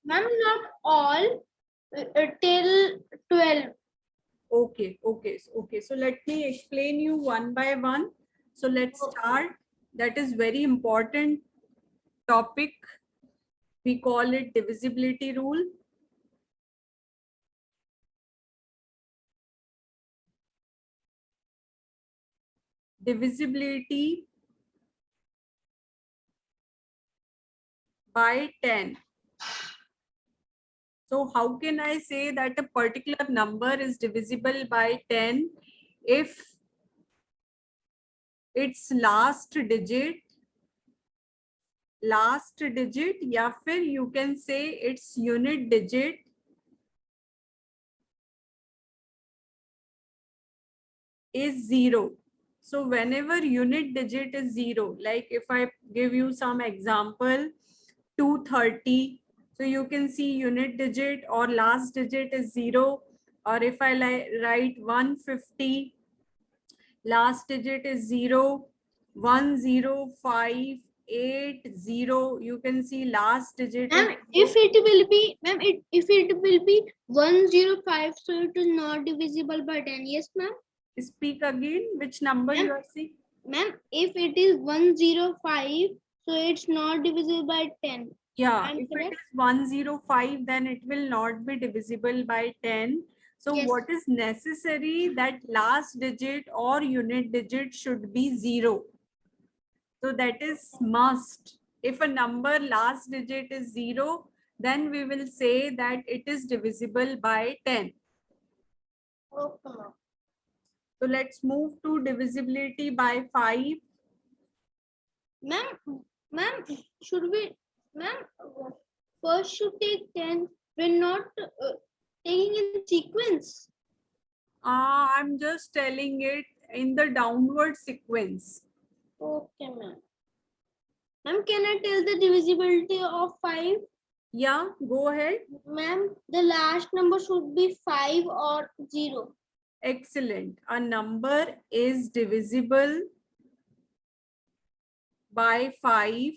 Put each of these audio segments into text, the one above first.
Ma'am, not all, till 12. Okay. So let me explain you one by one. So let's start. That is very important topic. We call it divisibility rule. Divisibility by 10. So how can I say that a particular number is divisible by 10 if its last digit या फिर you can say its unit digit is 0. So whenever unit digit is 0, like if I give you some example, 230, so you can see unit digit or last digit is 0. Or if I write 150, last digit is 0. 10580, you can see last digit Ma'am, is 0. if it will be, ma'am, if it will be 105, so it is not divisible by 10. Yes, ma'am. Speak again, which number you are seeing? Ma'am, if it is 105, so it's not divisible by 10. Yeah, I'm if correct? it is 105, then it will not be divisible by 10. So Yes. what is necessary, that last digit or unit digit should be 0. So that is must. If a number last digit is 0, then we will say that it is divisible by 10. Okay. So let's move to divisibility by 5. Ma'am, should we, ma'am, first should take 10. We're not taking in sequence. I'm just telling it in the downward sequence. Okay, ma'am. Ma'am, can I tell the divisibility of 5? Yeah, go ahead. Ma'am, the last number should be 5 or 0. Excellent. A number is divisible by 5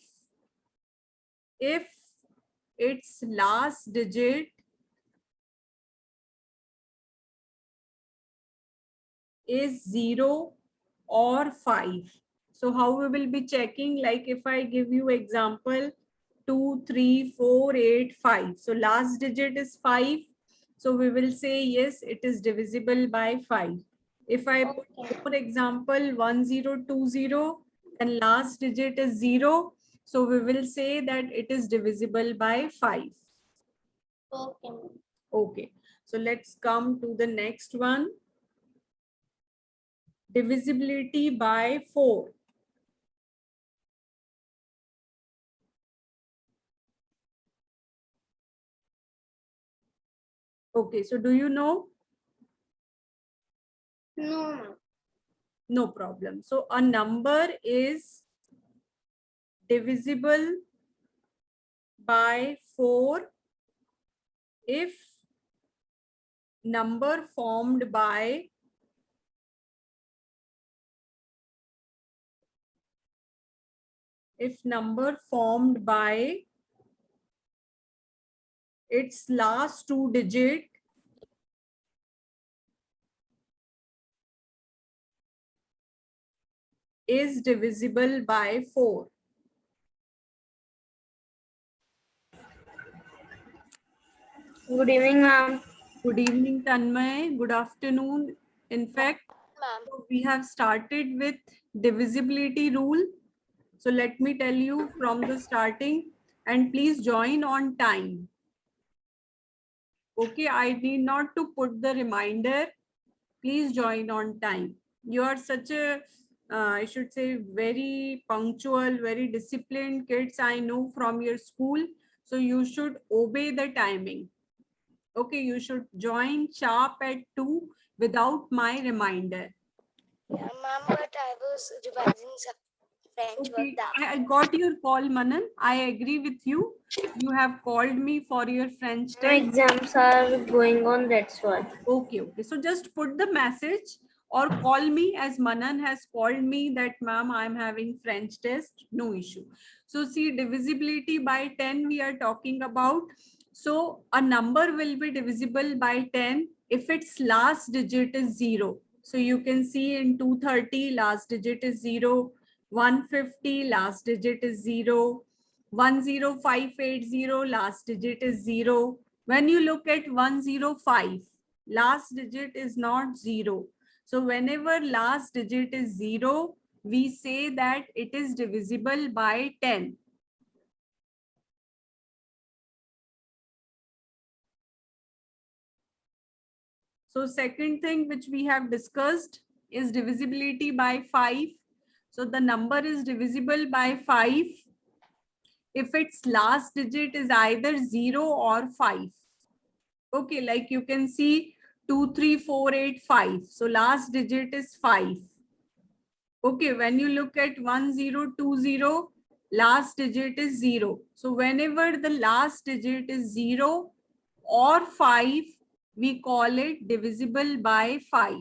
if its last digit is 0 or 5. So how we will be checking? Like if I give you example 2, 3, 4, 8, 5. So last digit is 5. So we will say yes, it is divisible by 5. If I put for example 1020 and last digit is 0, so we will say that it is divisible by 5. Okay. Okay, so let's come to the next one. Divisibility by 4. Okay, so do you know? No. No problem. So a number is divisible by 4 if number formed by its last 2 digit is divisible by 4. Good evening, ma'am. Good evening, Tanmay. Good afternoon. In fact, we have started with divisibility rule. So let me tell you from the starting, and please join on time. Okay, I need not to put the reminder. Please join on time. You are such a, I should say, very punctual, very disciplined kids I know from your school. So you should obey the timing. Okay, you should join sharp at 2 without my reminder. Yeah, ma'am, but I was revising some French Okay, work. I got your call, Manan. I agree with you. You have called me for your French test. Exams are going on, that's why. Okay. So just put the message or call me, as Manan has called me that ma'am, I'm having French test, no issue. So see, divisibility by 10 we are talking about. So a number will be divisible by 10 if its last digit is 0. So you can see in 230 last digit is 0, 150 last digit is 0, 10580 last digit is 0. When you look at 105, last digit is not 0. So whenever last digit is 0, we say that it is divisible by 10. So second thing which we have discussed is divisibility by 5. So the number is divisible by 5 if its last digit is either 0 or 5. Okay, like you can see 23485. So last digit is 5. Okay, when you look at 1020, last digit is 0. So whenever the last digit is 0 or 5, we call it divisible by 5.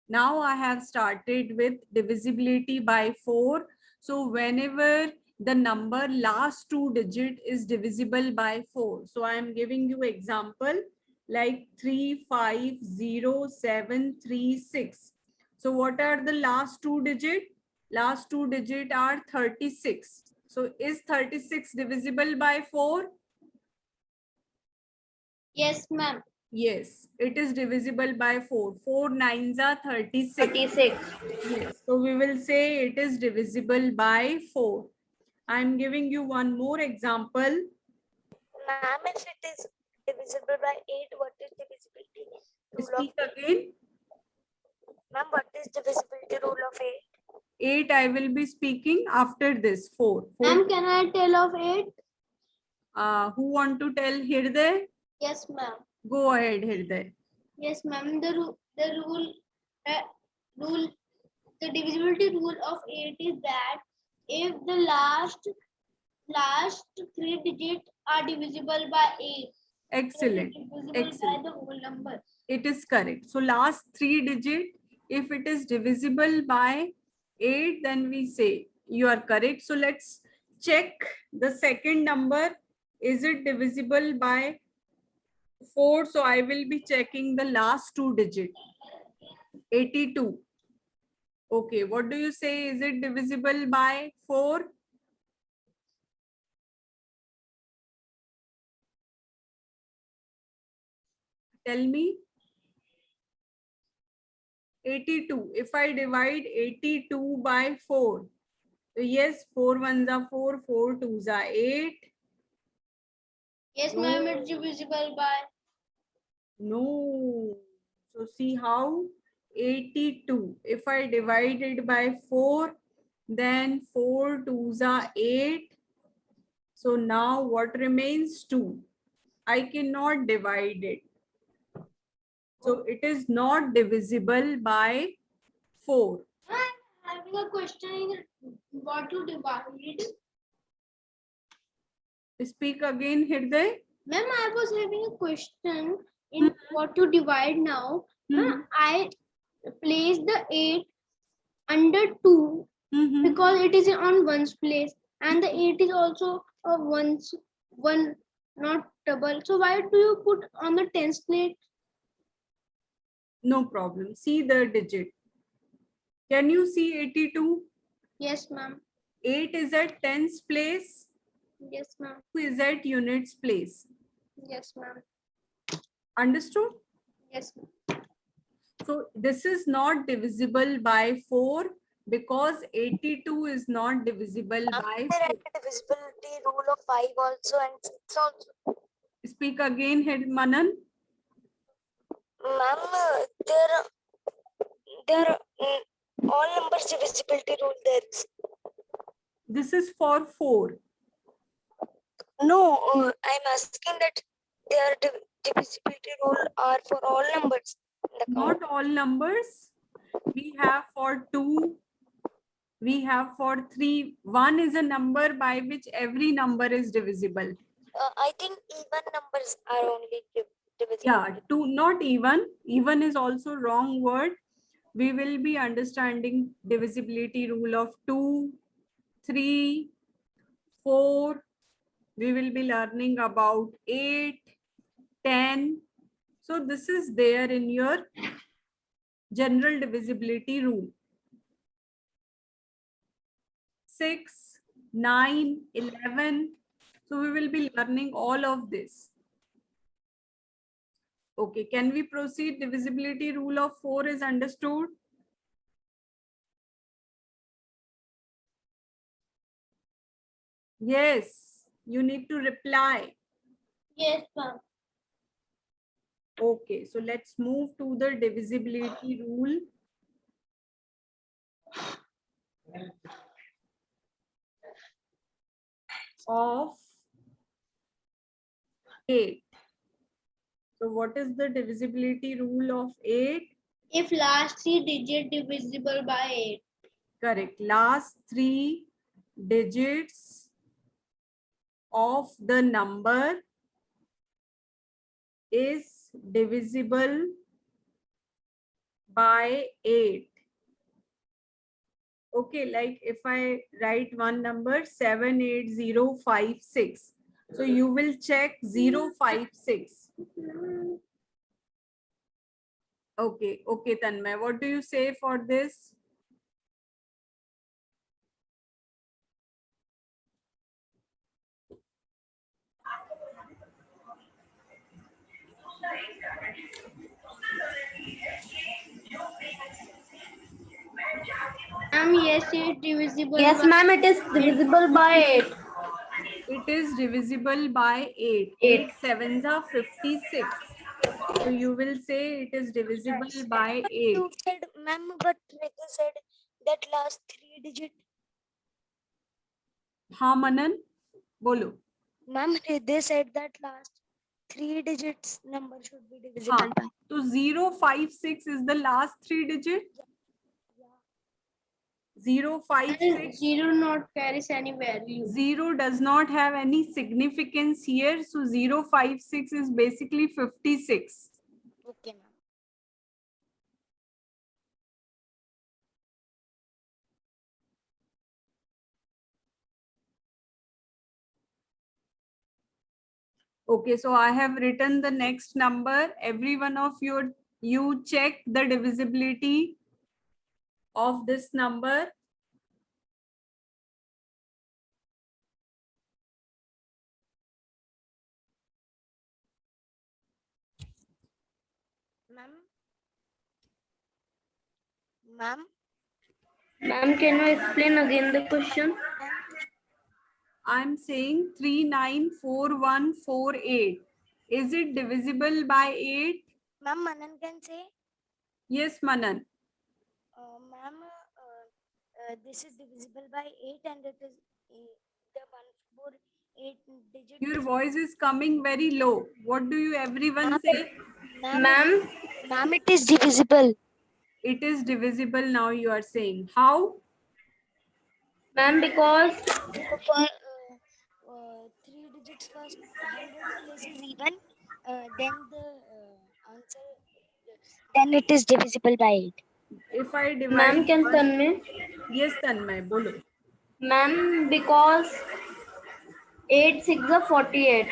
Now I have started with divisibility by 4. So whenever the number last 2 digit is divisible by 4. So I am giving you example like 350736. So what are the last 2 digit? Last 2 digit are 36. So is 36 divisible by 4? Yes, ma'am. Yes, it is divisible by 4. 4 nines are 36. 36. Yes, so we will say it is divisible by 4. I am giving you one more example. Ma'am, if it is divisible by 8, what is divisibility rule of Speak 8? again. Ma'am, what is divisibility rule of 8? 8 I will be speaking after this. 4. Ma'am, can I tell of 8? Who want to tell Hirday? Yes, ma'am. Go ahead, Hirday. Yes, ma'am. The divisibility rule of 8 is that if the last 3 digits are divisible by 8, Excellent. it is divisible Excellent. by the whole number. It is correct. So last 3 digit, if it is divisible by 8, then we say you are correct. So let's check the second number. Is it divisible by 4? So I will be checking the last 2 digit. 82. Okay, what do you say? Is it divisible by 4? Tell me. 82. If I divide 82 by 4, so yes, 4 ones are 4, 4 twos are 8. Yes, No. ma'am. It's divisible by. No. So see how 82. If I divide it by 4, then 4 twos are 8. So now what remains? 2. I cannot divide it. So it is not divisible by 4. I'm having a question in what to divide. Speak again, Hirday. Ma'am, I was having a question in what to divide now. Ma'am, I place the 8 under 2 because it is on one's place, and the 8 is also a one, not double. So why do you put on the tens place? No problem. See the digit. Can you see 82? Yes, ma'am. 8 is at tens place. Yes, ma'am. 2 is at units place. Yes, ma'am. Understood? Yes, ma'am. So this is not divisible by 4 because 82 is not divisible by There 4. is divisibility rule of 5 also and 6 also. Speak again, Head Manan. Ma'am, there all numbers divisibility rule there is. This is for 4. No, I'm asking that their divisibility rule are for all numbers. in the count. Not all numbers. We have for 2. We have for 3. 1 is a number by which every number is divisible. I think even numbers are only Yeah, 2, not even. Even is also wrong word. We will be understanding divisibility rule of 2, 3, 4. We will be learning about 8, 10. So this is there in your general divisibility rule. 6, 9, 11. So we will be learning all of this. Okay, can we proceed? Divisibility rule of 4 is understood. Yes, you need to reply. Yes, ma'am. Okay, so let's move to the divisibility rule. Of 8. So what is the divisibility rule of 8? If last 3 digit divisible by 8. Correct. Last 3 digits of the number is divisible by 8. Okay, like if I write one number 78056. So you will check 056. Okay, okay, Tanmay. What do you say for this? Yes, it divisible. Yes, ma'am, it is divisible by 8. It is divisible by 8. 8. 8 sevens are 56. So you will say it is divisible by 8. You said, ma'am, but Ritu said that last 3 digit. हाँ मनन बोलो. Ma'am, they said that last 3 digits number should be divisible हाँ, by. तो 056 is the last 3 digit. 056. 0 not carries any value. 0 does not have any significance here. So 056 is basically 56. Okay, ma'am. Okay, so I have written the next number. Every one of you check the divisibility of this number. Ma'am? Ma'am? Ma'am, can you explain again the question? I'm saying 394148. Is it divisible by 8? Ma'am, Manan can say, Yes, Manan. ma'am, this is divisible by 8 and it is the 148 digit. Your voice is coming very low. What do you everyone Ma'am, say? Ma'am, Ma'am, it is divisible. It is divisible now you are saying. How? ma'am, because For 3 digits first, hundreds places even, then the answer, then it is divisible by 8. If I divide ma'am, can one- Tanmay? Yes, Tanmay, bolo. Ma'am, because 8 6 are 48.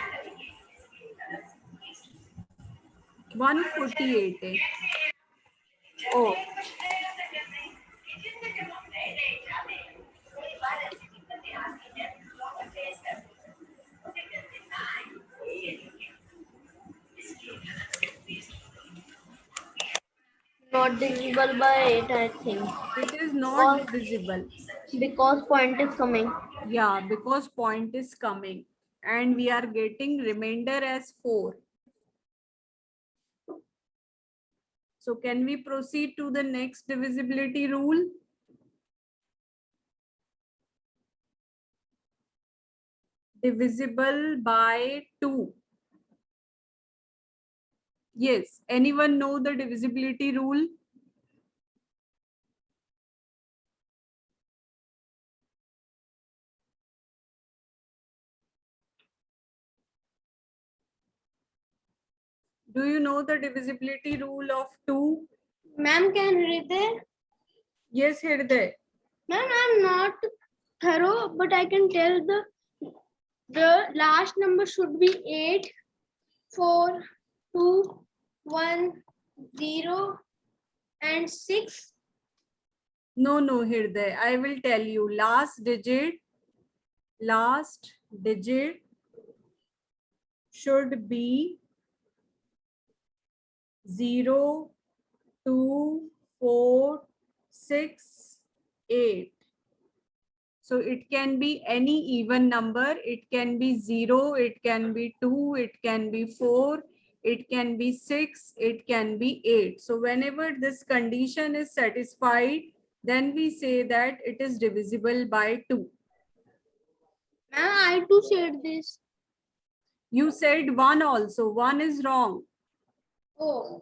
148 है. Oh, not divisible by 8, I think. It is not divisible. Because point is coming. Yeah, because point is coming and we are getting remainder as 4. So can we proceed to the next divisibility rule? Divisible by 2. Yes, anyone know the divisibility rule? Do you know the divisibility rule of 2? Ma'am, can read it? Yes, Hirday. Ma'am, I'm not thorough, but I can tell the last number should be 8, 4, 2, 1, 0, and 6. No, Hirday. I will tell you. Last digit should be 0, 2, 4, 6, 8. So it can be any even number. It can be 0, it can be 2, it can be 4, it can be 6, it can be 8. So whenever this condition is satisfied, then we say that it is divisible by 2. Ma'am, I too said this. You said 1 also. 1 is wrong. Oh.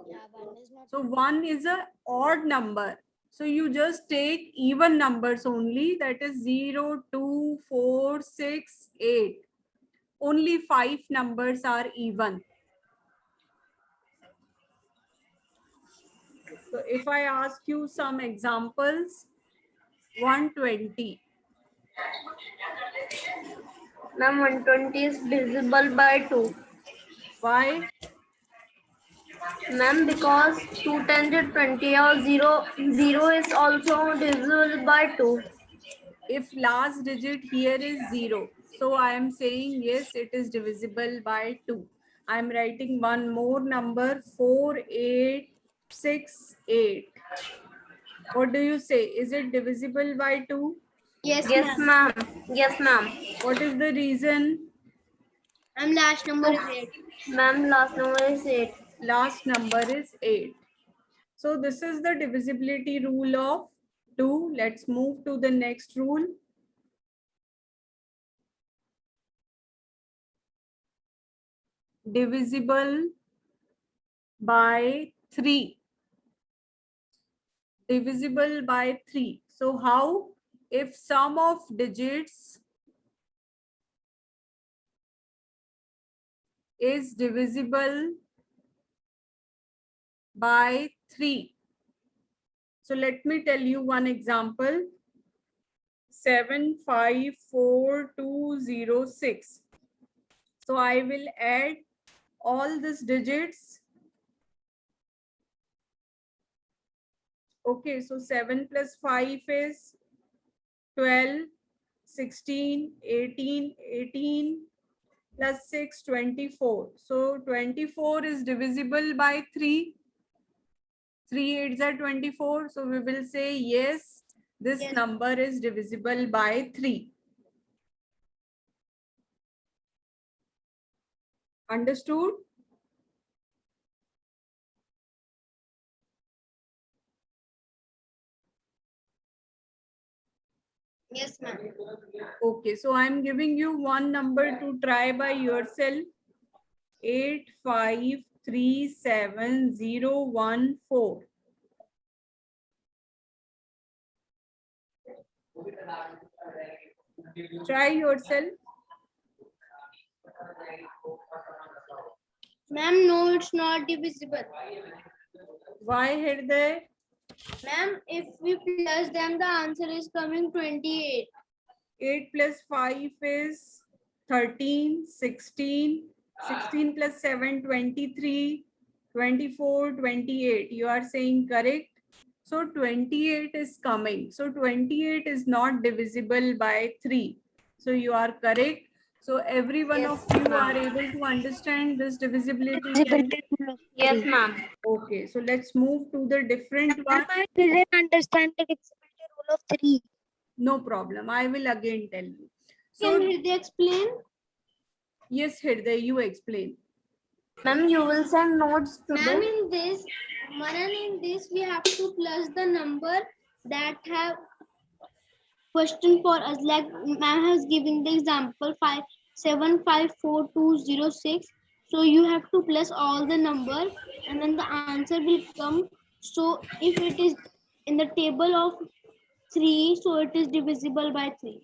Yeah, 1 is not. So 1 is an odd number. So you just take even numbers only, that is 0, 2, 4, 6, 8. Only 5 numbers are even. So if I ask you some examples, 120. Ma'am, 120 is divisible by 2. Why? Ma'am, because 2 times is 20 or 0 is also divisible by 2. If last digit here is 0, so I am saying yes, it is divisible by 2. I am writing one more number, 4868. What do you say? Is it divisible by 2? Yes, Yes, ma'am. ma'am. Yes, ma'am. What is the reason? And last number is 8. Ma'am, last number is 8. Last number is 8. So this is the divisibility rule of 2. Let's move to the next rule. Divisible by 3. Divisible by 3. So how? If sum of digits is divisible by 3. So let me tell you one example. 754206. So I will add all these digits. Okay, so 7 plus 5 is 12, 16, 18, 18 plus 6, 24. So 24 is divisible by 3. 3 8s are 24. So we will say yes, this Yes. number is divisible by 3. Understood? Yes, ma'am. Okay, so I'm giving you one number to try by yourself. 8537014. Try yourself. Ma'am, no, it's not divisible. Why, Hirday? Ma'am, if we plus them, the answer is coming 28. 8 plus 5 is 13, 16, 16 plus 7, 23, 24, 28. You are saying correct. So 28 is coming. So 28 is not divisible by 3. So you are correct. So every one Yes, of you are ma'am. able to understand this divisibility rule. Divisibility rule of Yes, 3. ma'am. Okay, so let's move to the different one. Ma'am, I didn't understand the divisibility rule of 3. No problem. I will again tell you. Can So they explain? yes, Hirday, you explain. Ma'am, you will send notes Ma'am, today. in this, Manan, in this, we have to plus the number that have question for us. Like ma'am has given the example 5754,206. So you have to plus all the number and then the answer will come. So if it is in the table of 3, so it is divisible by 3.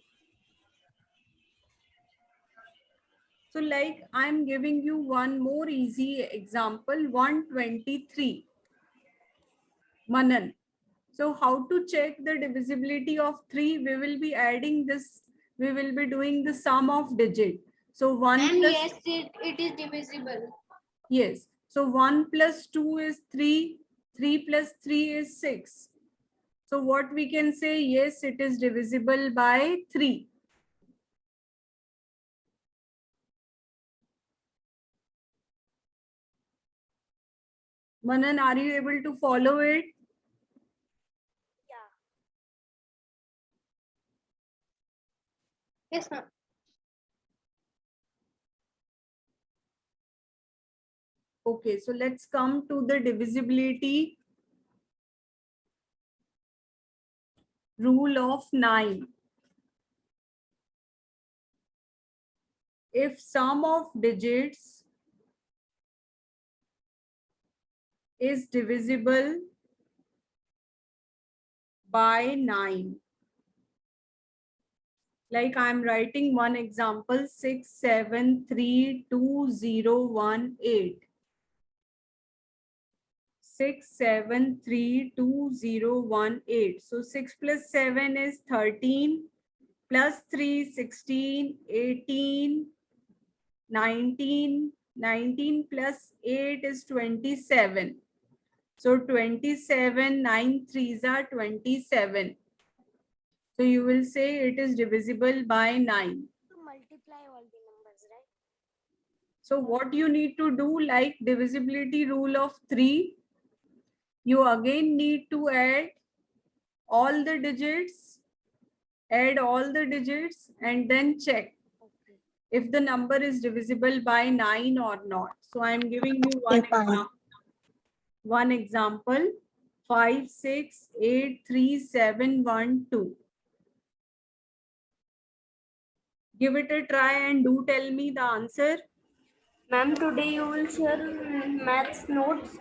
So like I'm giving you one more easy example, 123. Manan. So how to check the divisibility of 3? We will be adding this, we will be doing the sum of digit. So 1 And plus, yes, it is divisible. yes. So 1 plus 2 is 3, 3 plus 3 is 6. So what we can say, yes, it is divisible by 3. Manan, are you able to follow it? Yeah. Yes, ma'am. Okay, so let's come to the divisibility rule of 9. If sum of digits is divisible by 9. Like I'm writing one example, 6732018. 6732018. So 6 plus 7 is 13, plus 3, 16, 18, 19, 19 plus 8 is 27. So 27, 9 threes are 27. So you will say it is divisible by 9. To multiply all the numbers, right? So what you need to do, like divisibility rule of 3, you again need to add all the digits, and then check Okay. if the number is divisible by 9 or not. So I'm giving you one example, 56837112. Give it a try and do tell me the answer. Ma'am, today you will share maths notes?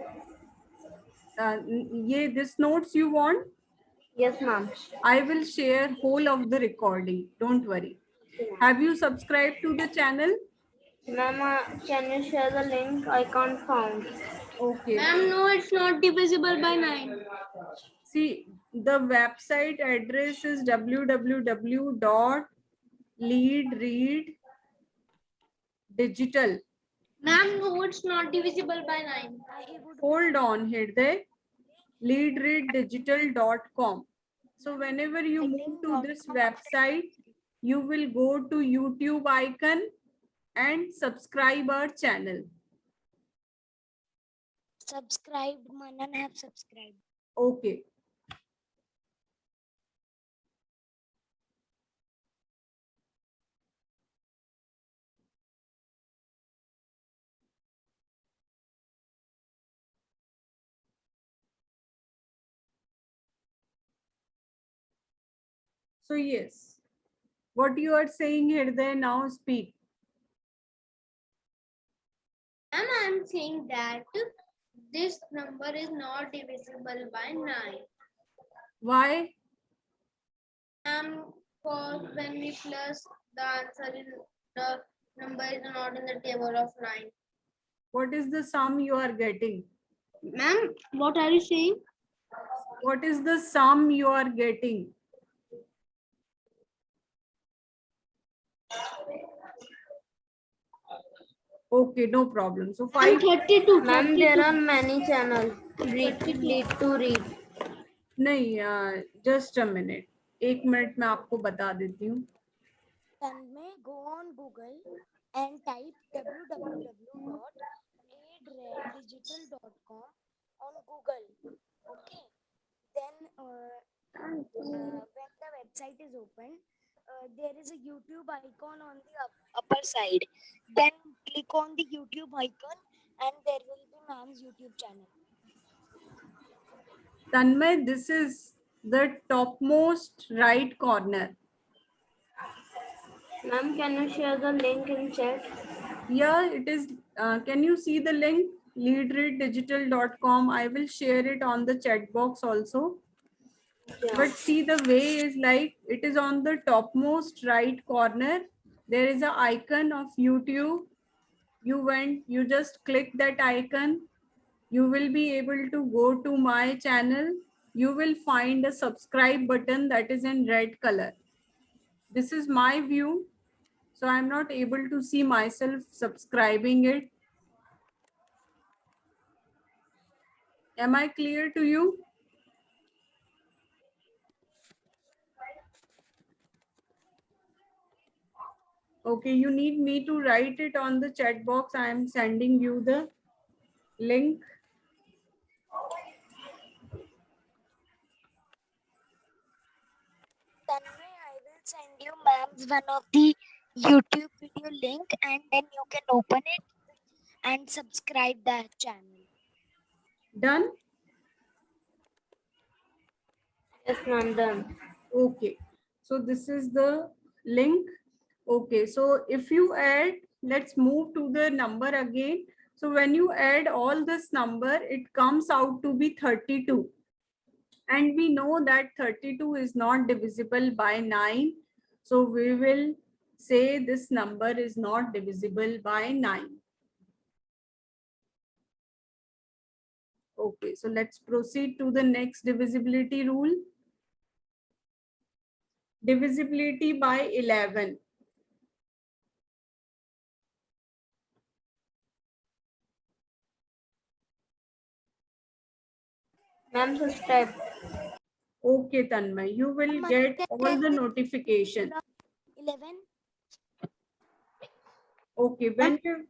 This notes you want? Yes, ma'am. I will share whole of the recording. Don't worry. Have you subscribed to the channel? Ma'am, can you share the link? I can't find. Okay. Ma'am, no, it's not divisible by 9. See, the website address is www.leadreaddigital. Ma'am, no, it's not divisible by 9. I would Hold on, Hirday. Leadreaddigital.com. So whenever you move to this website, you will go to YouTube icon and subscribe our channel. subscribed. Manan have subscribed. Okay. So yes, what you are saying Hirday, now speak. And I'm saying that this number is not divisible by 9. Why? Because when we plus the answer in the number is not in the table of 9. What is the sum you are getting? Ma'am, what are you saying? What is the sum you are getting? Okay, no problem. So 5. 32. Ma'am, there are many channels. Read to read. नहीं, just a minute. 1 minute में आपको बता देती हूँ. Tanmay, go on Google and type www.aidreddigital.com on Google. Okay. Then when the website is open, there is a YouTube icon on the upper side. Then click on the YouTube icon and there will be ma'am's YouTube channel. Tanmay, this is the topmost right corner. Ma'am, can you share the link in chat? Yeah, it is. Can you see the link? Leadreaddigital.com. I will share it on the chat box also. Yeah. But see, the way is like it is on the topmost right corner. there is an icon of YouTube. You just click that icon. You will be able to go to my channel. You will find a subscribe button that is in red color. This is my view. So I'm not able to see myself subscribing it. Am I clear to you? Okay, you need me to write it on the chat box. I am sending you the link. Tanmay, I will send you ma'am's one of the YouTube video link, and then you can open it and subscribe that channel. Done? Yes, ma'am, done. Okay, so this is the link. Okay, so if you add, let's move to the number again. So when you add all this number, it comes out to be 32. And we know that 32 is not divisible by 9. So we will say this number is not divisible by 9. Okay, so let's proceed to the next divisibility rule. Divisibility by 11. Ma'am, subscribe. Okay, Tanmay, you will Ma'am, get can all I the tell notification. 11. Okay, when you...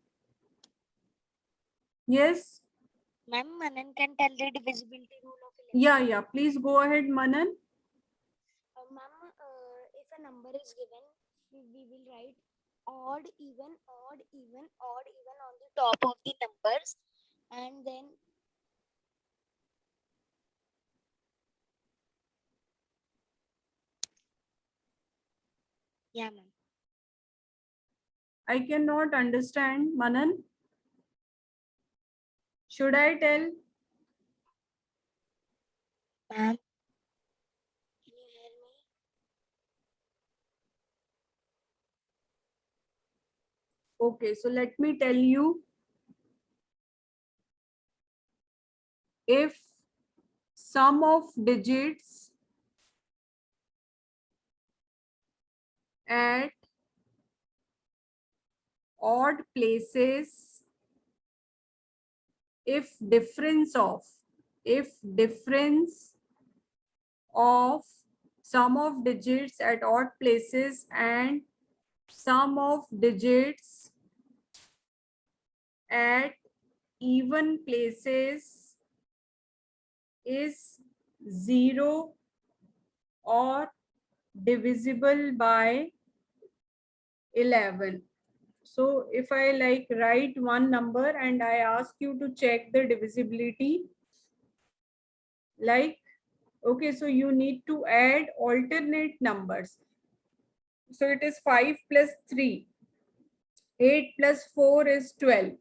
Yes? Ma'am, Manan can tell the divisibility rule of 11. Yeah, please go ahead, Manan. Ma'am, if a number is given, we will write odd, even, odd, even, odd, even on the top of the numbers, and then yeah, ma'am. I cannot understand, Manan. Should I tell? Ma'am, can you hear me? Okay, so let me tell you. If sum of digits at odd places, if difference of sum of digits at odd places and sum of digits at even places is 0 or divisible by 11. So if I like write one number and I ask you to check the divisibility, like, okay, so you need to add alternate numbers. So it is 5 plus 3. 8 plus 4 is 12.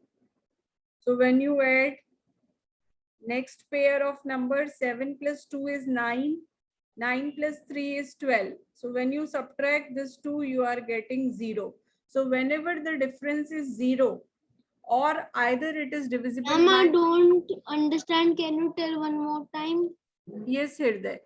So when you add next pair of numbers, 7 plus 2 is 9. 9 plus 3 is 12. So when you subtract this 2, you are getting 0. So whenever the difference is 0, or either it is divisible Ma'am, I by... don't understand. Can you tell one more time? Yes, Hirday.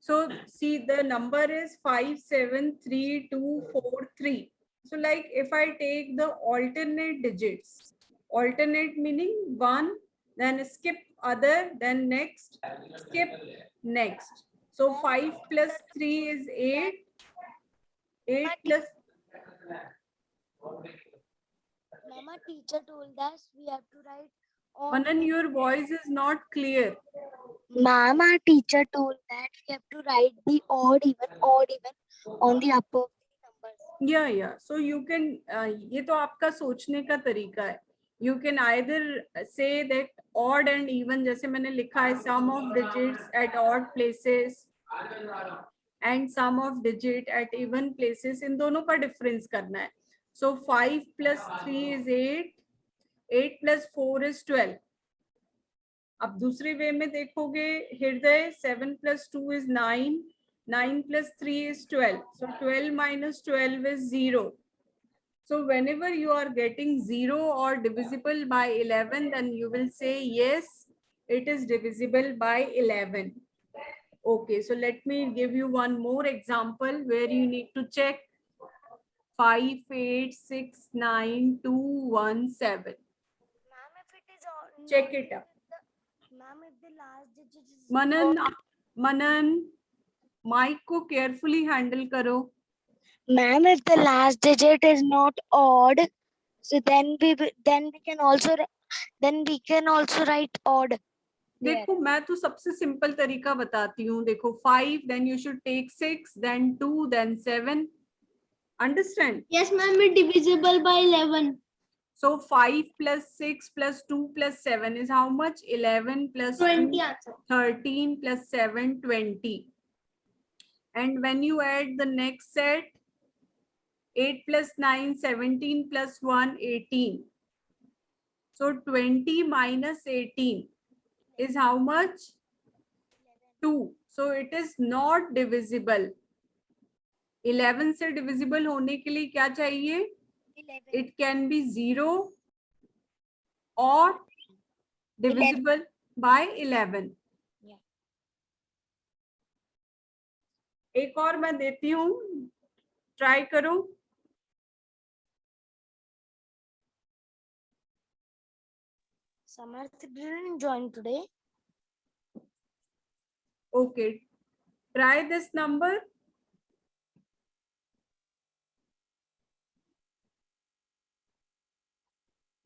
So see, the number is 5732443. So like if I take the alternate digits, alternate meaning one, then skip other, then next, skip next. So 5 plus 3 is 8. 8 plus... Mama, teacher told us we have to write odd. Manan, your voice is not clear. Mama, teacher told that we have to write the odd, even on the upper of the numbers. Yeah. So you can, ये तो आपका सोचने का तरीका है. You can either say that odd and even, जैसे मैंने लिखा है sum of digits at odd places and sum of digit at even places, इन दोनों का difference करना है. So 5 plus 3 is 8. 8 plus 4 is 12. अब दूसरे वे में देखोगे हृदय, 7 plus 2 is 9. 9 plus 3 is 12. So 12 minus 12 is 0. So whenever you are getting 0 or divisible by 11, then you will say yes, it is divisible by 11. Okay, so let me give you one more example where you need to check 5, 8, 6, 9, 2, 1, 7. Ma'am, if it is all, Check it up. ma'am, if the last digit is Manan, mic को carefully handle करो. ma'am, if the last digit is not odd, so then we can also write odd. there. देखो मैं तो सबसे simple तरीका बताती हूँ. देखो 5, then you should take 6, then 2, then 7. Understand? Yes, ma'am, it divisible by 11. So 5 plus 6 plus 2 plus 7 is how much? 11 plus 20 2, answer. 13 plus 7, 20. And when you add the next set, 8 plus 9, 17 plus 1, 18. So 20 minus 18 is how much? 2. So it is not divisible. 11 से divisible होने के लिए क्या चाहिए? 11. It can be 0 or divisible by 11. Yeah. एक और मैं देती हूँ, ट्राई करो. Samarth didn't join today. Okay, try this number.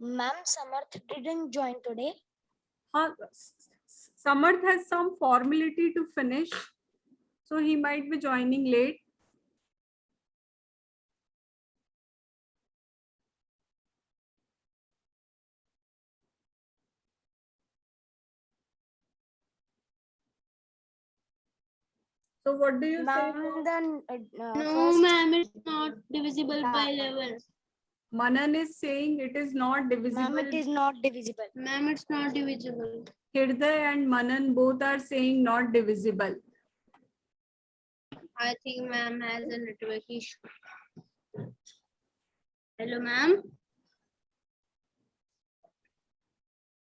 Ma'am, Samarth didn't join today. Samarth has some formality to finish, so he might be joining late. So what do you say? Ma'am, No, ma'am, it's not divisible by 11. Manan is saying it is not divisible. Ma'am, it is not divisible. Ma'am, it's not divisible. Hirday and Manan both are saying not divisible. I think ma'am has a network issue. Hello, ma'am.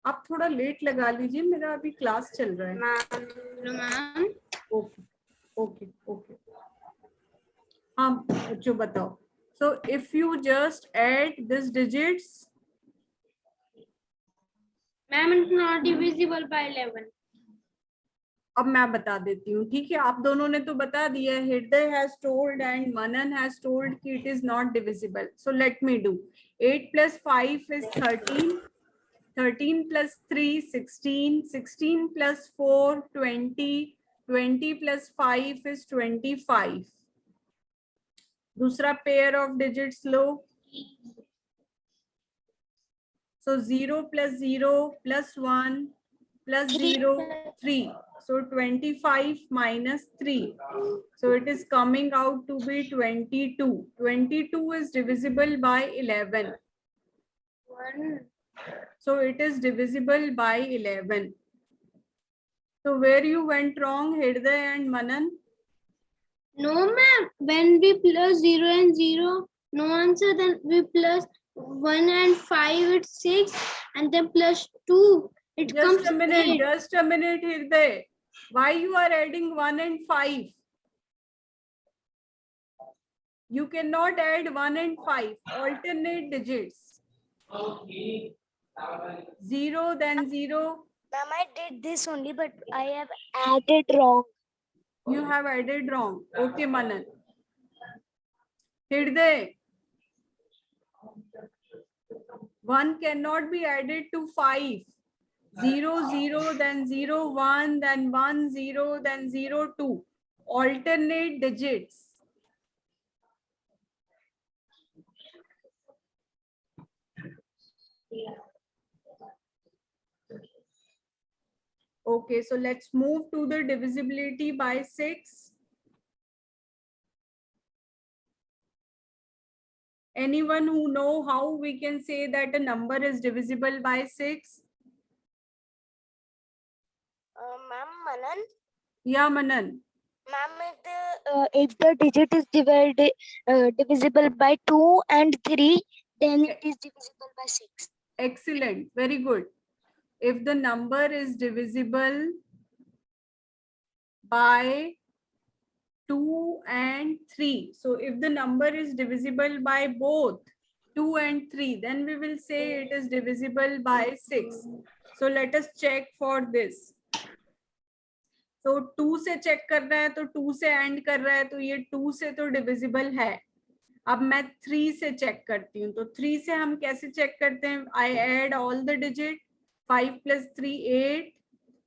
आप थोड़ा late लगा लीजिए, मेरा अभी class चल रहा है. Ma'am. Hello, ma'am. Okay okay okay. हाँ बच्चों बताओ. So if you just add these digits, Ma'am, it's not divisible by 11. अब मैं बता देती हूँ. ठीक है, आप दोनों ने तो बता दिया. हृदय has told and Manan has told कि it is not divisible. So let me do. 8 plus 5 is 13. 13 plus 3, 16. 16 plus 4, 20. 20 plus 5 is 25. दूसरा pair of digits low. So 0 plus 0 plus 1 plus 0, 3. So 25 minus 3. So it is coming out to be 22. 22 is divisible by 11. 1. So it is divisible by 11. So where you went wrong, Hirday and Manan? No, ma'am. When we plus 0 and 0, no answer. Then we plus 1 and 5, it's 6. And then plus 2, it comes Just a minute, 8. just a minute, Hirday. Why you are adding 1 and 5? You cannot add 1 and 5, alternate digits. 0, then 0. Ma'am, I did this only, but I have added wrong. You have added wrong. Okay, Manan. Hirday. 1 cannot be added to 5. 0, 0, then 0, 1, then 1, 0, then 0, 2. Alternate digits. Okay, so let's move to the divisibility by 6. Anyone who know how we can say that a number is divisible by 6? Ma'am, Manan, Yeah, Manan. Ma'am, if the digit is divisible by 2 and 3, then it is divisible by 6. Excellent. Very good. If the number is divisible by 2 and 3. So if the number is divisible by both 2 and 3, then we will say it is divisible by 6. So let us check for this. So 2 से check कर रहा है तो 2 से end कर रहा है तो ये 2 से तो divisible है. अब मैं 3 से check करती हूँ. तो 3 से हम कैसे check करते हैं? I add all the digit. 5 plus 3 8,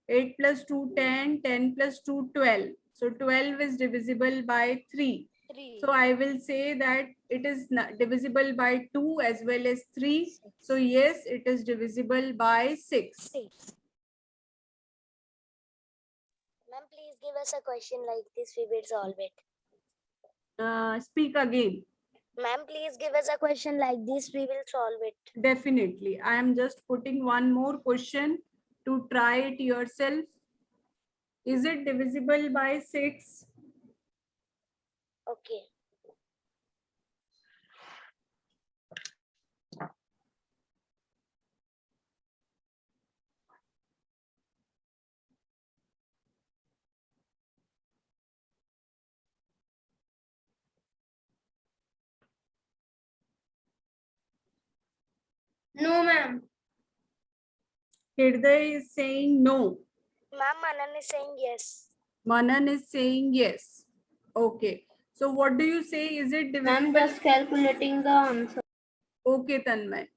8 plus 2 10, 10 plus 2 12. So 12 is divisible by 3. 3. So I will say that it is divisible by 2 as well as 3. So yes, it is divisible by 6. 6. Ma'am, please give us a question like this, we will solve it. Speak again. Ma'am, please give us a question like this, we will solve it. Definitely. I am just putting one more question to try it yourself. Is it divisible by 6? Okay. No, ma'am. Hirday is saying no. Ma'am, Manan is saying yes. Manan is saying yes. Okay. So what do you say? Is it divisible? I'm just calculating the answer. Okay, Tanmay.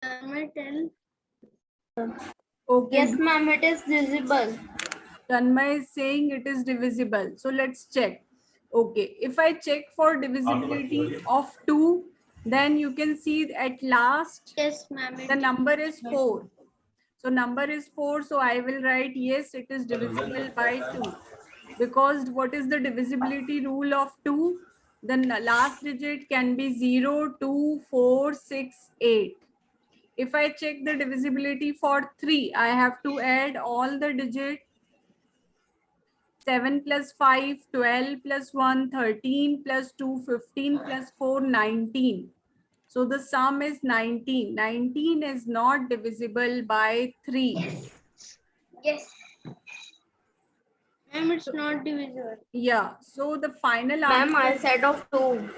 I tell. Okay. Yes, ma'am, it is divisible. Tanmay is saying it is divisible. So let's check. Okay. If I check for divisibility of 2, then you can see at last Yes, ma'am. the number is 4. So number is 4. So I will write yes, it is divisible by 2. Because what is the divisibility rule of 2? The last digit can be 0, 2, 4, 6, 8. If I check the divisibility for 3, I have to add all the digits. 7 plus 5, 12 plus 1, 13 plus 2, 15 plus 4, 19. So the sum is 19. 19 is not divisible by 3. Yes. Ma'am, it's not divisible. Yeah. So the final Ma'am, I answer. said of 2.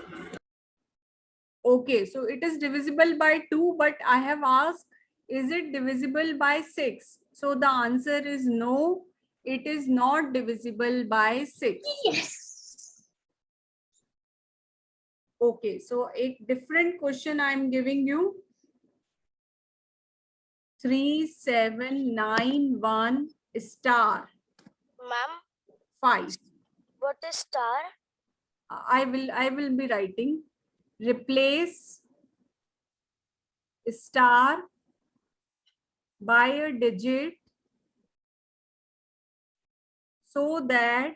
Okay. So it is divisible by 2, but I have asked, is it divisible by 6? So the answer is no. It is not divisible by 6. Yes. Okay, so a different question I am giving you. 3791 star Ma'am, 5. what is star? I will be writing. Replace star by a digit so that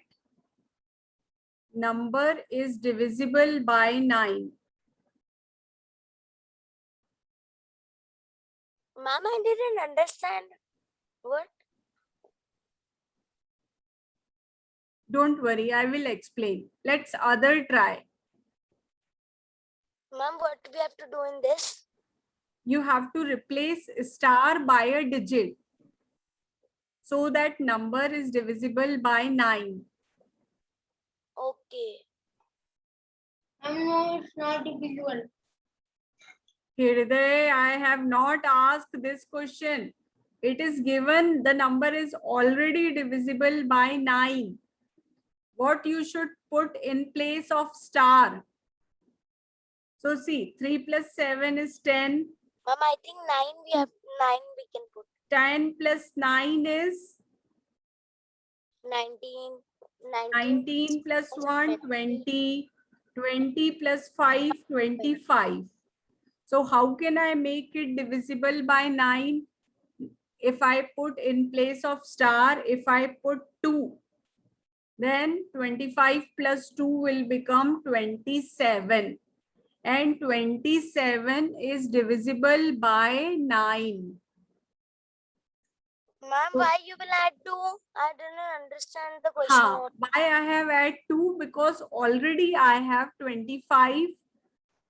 number is divisible by 9. Ma'am, I didn't understand. What? Don't worry, I will explain. Let's other try. Ma'am, what we have to do in this? You have to replace star by a digit so that number is divisible by 9. Okay. No, it's not divisible. Hirday, I have not asked this question. It is given the number is already divisible by 9. What you should put in place of star? So see, 3 plus 7 is 10. Ma'am, I think 9 we can put. 10 plus 9 is 19. 19 plus 1, 20. 20 plus 5, 25. So how can I make it divisible by 9? If I put in place of star, if I put 2, then 25 plus 2 will become 27. And 27 is divisible by 9. Ma'am, So, why you will add 2? I didn't understand the question. why I have add 2? Because already I have 25.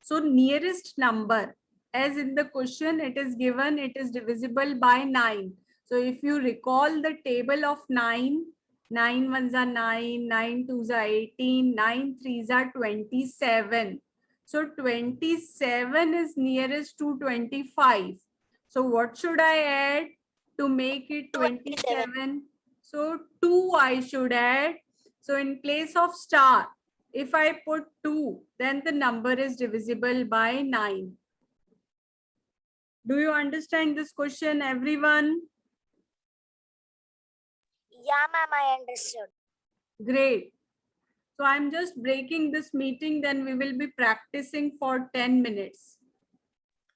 So nearest number, as in the question it is given, it is divisible by 9. So if you recall the table of 9, 9 ones are 9, 9 twos are 18, 9 threes are 27. So 27 is nearest to 25. So what should I add to make it 27? So 2 I should add. So in place of star, if I put 2, then the number is divisible by 9. Do you understand this question, everyone? Yeah, ma'am, I understood. Great. So I'm just breaking this meeting, then we will be practicing for 10 minutes.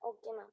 Okay, ma'am.